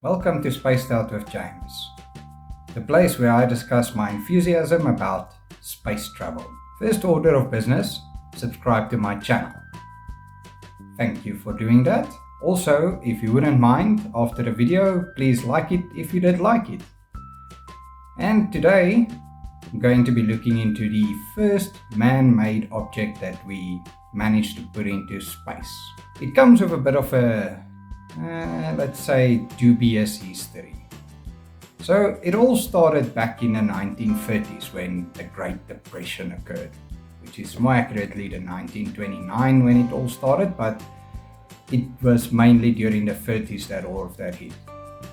Welcome to Spaced Out with James, the place where I discuss my enthusiasm about space travel. First order of business, subscribe to my channel. Thank you for doing that. Also, if you wouldn't mind, after the video, please like it if you did like it. And today, I'm going to be looking into the first man-made object that we managed to put into space. It comes with a bit of a let's say dubious history. So it all started back in the 1930s when the Great Depression occurred, which is more accurately the 1929 when it all started, but it was mainly during the 30s that all of that hit.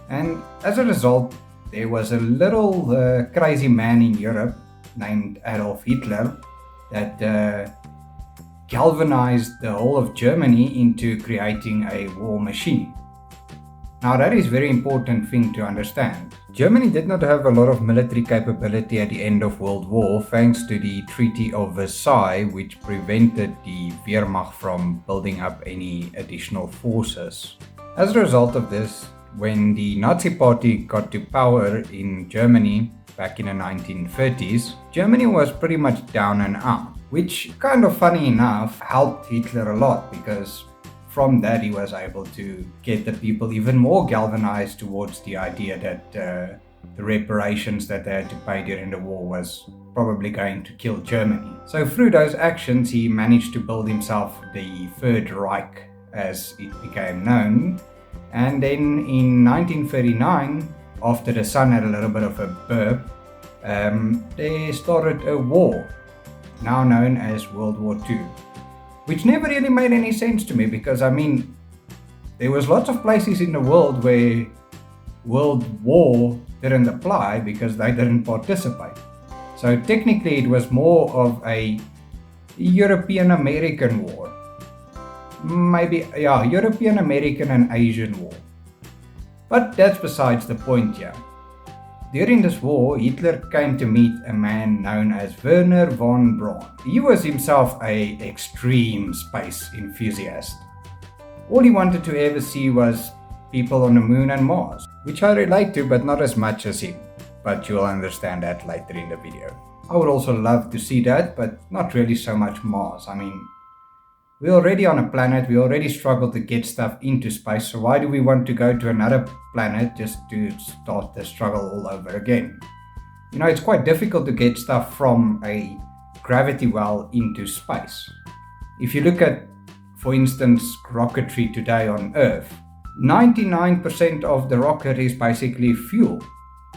And as a result, there was a little crazy man in Europe named Adolf Hitler that galvanized the whole of Germany into creating a war machine. Now that is a very important thing to understand. Germany did not have a lot of military capability at the end of World War thanks to the Treaty of Versailles, which prevented the Wehrmacht from building up any additional forces. As a result of this, when the Nazi Party got to power in Germany back in the 1930s, Germany was pretty much down and out. Which, kind of funny enough, helped Hitler a lot because from that he was able to get the people even more galvanized towards the idea that the reparations that they had to pay during the war was probably going to kill Germany. So through those actions he managed to build himself the Third Reich as it became known. And then in 1939, after the sun had a little bit of a burp, they started a war, now known as World War II, which never really made any sense to me because, there was lots of places in the world where World War didn't apply because they didn't participate. So technically it was more of a European-American war. European-American and Asian war. But that's besides the point here. During this war, Hitler came to meet a man known as Wernher von Braun. He was himself an extreme space enthusiast. All he wanted to ever see was people on the moon and Mars, which I relate to but not as much as him. But you'll understand that later in the video. I would also love to see that, but not really so much Mars. We're already on a planet, we already struggle to get stuff into space, so why do we want to go to another planet just to start the struggle all over again? It's quite difficult to get stuff from a gravity well into space. If you look at, for instance, rocketry today on Earth, 99% of the rocket is basically fuel.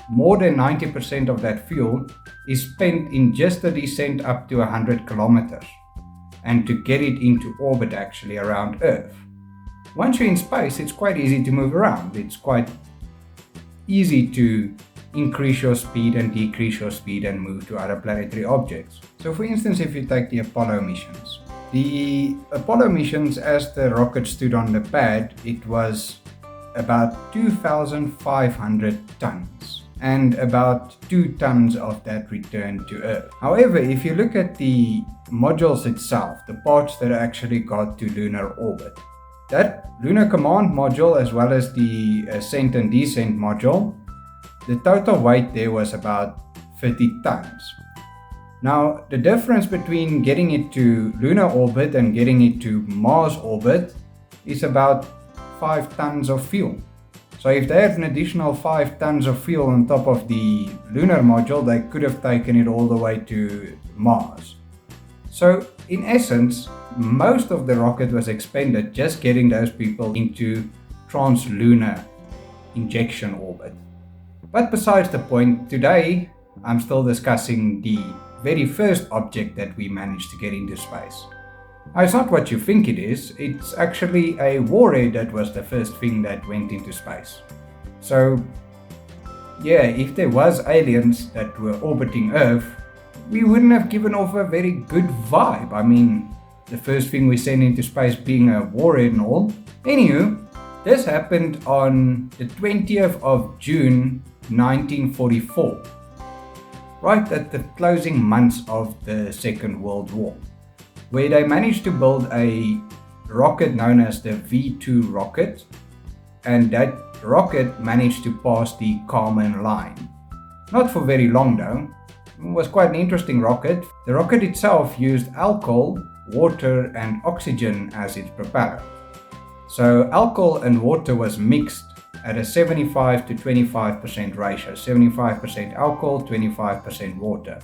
More than 90% of that fuel is spent in just the descent up to 100 kilometers. And to get it into orbit actually around Earth. Once you're in space, it's quite easy to move around. It's quite easy to increase your speed and decrease your speed and move to other planetary objects. So for instance, if you take the Apollo missions. The Apollo missions, as the rocket stood on the pad, it was about 2,500 tons. And about 2 tons of that returned to Earth. However, if you look at the modules itself, the parts that actually got to lunar orbit, that lunar command module as well as the ascent and descent module, the total weight there was about 30 tons. Now, the difference between getting it to lunar orbit and getting it to Mars orbit is about 5 tons of fuel. So if they had an additional 5 tons of fuel on top of the lunar module, they could have taken it all the way to Mars. So in essence, most of the rocket was expended just getting those people into translunar injection orbit. But besides the point, today I'm still discussing the very first object that we managed to get into space. Now, it's not what you think it is, it's actually a warhead that was the first thing that went into space. So, if there was aliens that were orbiting Earth, we wouldn't have given off a very good vibe. The first thing we sent into space being a warhead and all. Anywho, this happened on the 20th of June 1944, right at the closing months of the Second World War, where they managed to build a rocket known as the V2 rocket, and that the rocket managed to pass the Kármán line. Not for very long though. It was quite an interesting rocket. The rocket itself used alcohol, water and oxygen as its propeller. So alcohol and water was mixed at a 75 to 25% ratio, 75% alcohol, 25% water.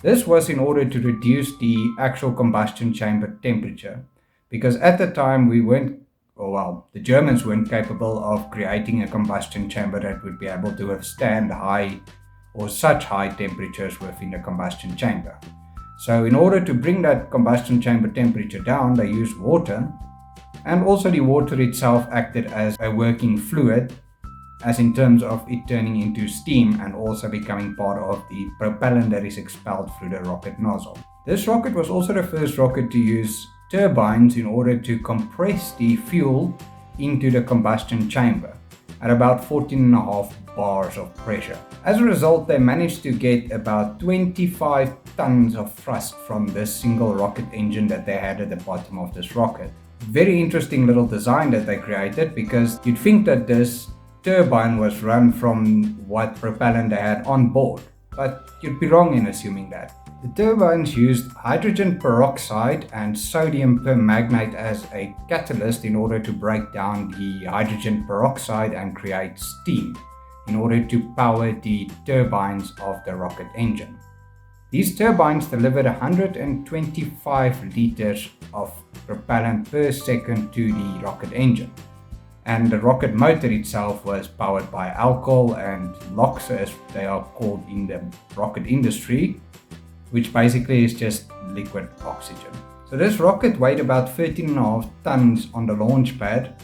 This was in order to reduce the actual combustion chamber temperature, because at the time the Germans weren't capable of creating a combustion chamber that would be able to withstand such high temperatures within the combustion chamber. So in order to bring that combustion chamber temperature down, they used water, and also the water itself acted as a working fluid, as in terms of it turning into steam and also becoming part of the propellant that is expelled through the rocket nozzle. This rocket was also the first rocket to use turbines in order to compress the fuel into the combustion chamber at about 14.5 bars of pressure. As a result, they managed to get about 25 tons of thrust from this single rocket engine that they had at the bottom of this rocket. Very interesting little design that they created, because you'd think that this turbine was run from what propellant they had on board, but you'd be wrong in assuming that. The turbines used hydrogen peroxide and sodium permanganate as a catalyst in order to break down the hydrogen peroxide and create steam in order to power the turbines of the rocket engine. These turbines delivered 125 liters of propellant per second to the rocket engine. And the rocket motor itself was powered by alcohol and LOX, as they are called in the rocket industry, which basically is just liquid oxygen. So this rocket weighed about 13.5 tons on the launch pad,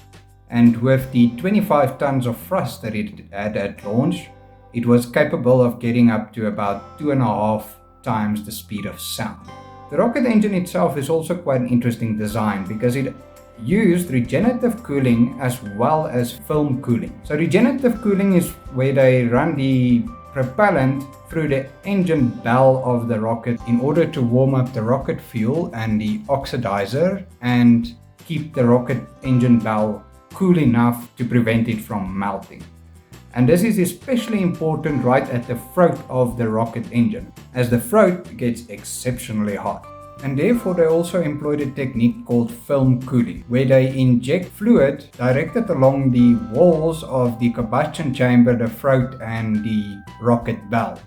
and with the 25 tons of thrust that it had at launch, it was capable of getting up to about 2.5 times the speed of sound. The rocket engine itself is also quite an interesting design, because it used regenerative cooling as well as film cooling. So regenerative cooling is where they run the propellant through the engine bell of the rocket in order to warm up the rocket fuel and the oxidizer and keep the rocket engine bell cool enough to prevent it from melting. And this is especially important right at the throat of the rocket engine, as the throat gets exceptionally hot. And therefore they also employed a technique called film cooling, where they inject fluid directed along the walls of the combustion chamber, the throat and the rocket bell.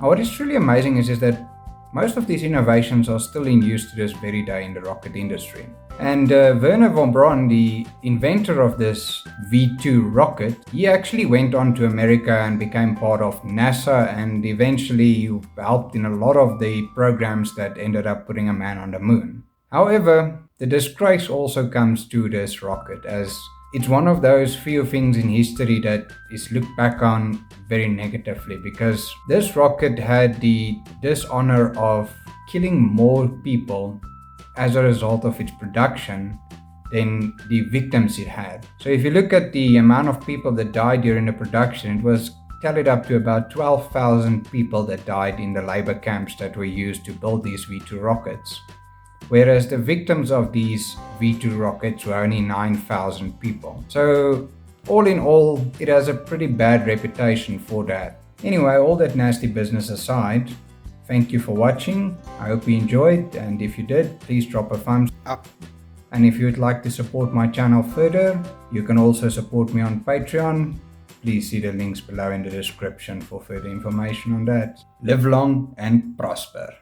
Now what is truly amazing is that most of these innovations are still in use to this very day in the rocket industry. And Wernher von Braun, the inventor of this V2 rocket, he actually went on to America and became part of NASA, and eventually helped in a lot of the programs that ended up putting a man on the moon. However, the disgrace also comes to this rocket, as it's one of those few things in history that is looked back on very negatively, because this rocket had the dishonor of killing more people as a result of its production than the victims it had. So if you look at the amount of people that died during the production, it was tallied up to about 12,000 people that died in the labor camps that were used to build these V2 rockets, whereas the victims of these V2 rockets were only 9,000 people. So all in all, it has a pretty bad reputation for that. Anyway, all that nasty business aside, thank you for watching. I hope you enjoyed, and if you did, please drop a thumbs up. And if you'd like to support my channel further, you can also support me on Patreon. Please see the links below in the description for further information on that. Live long and prosper.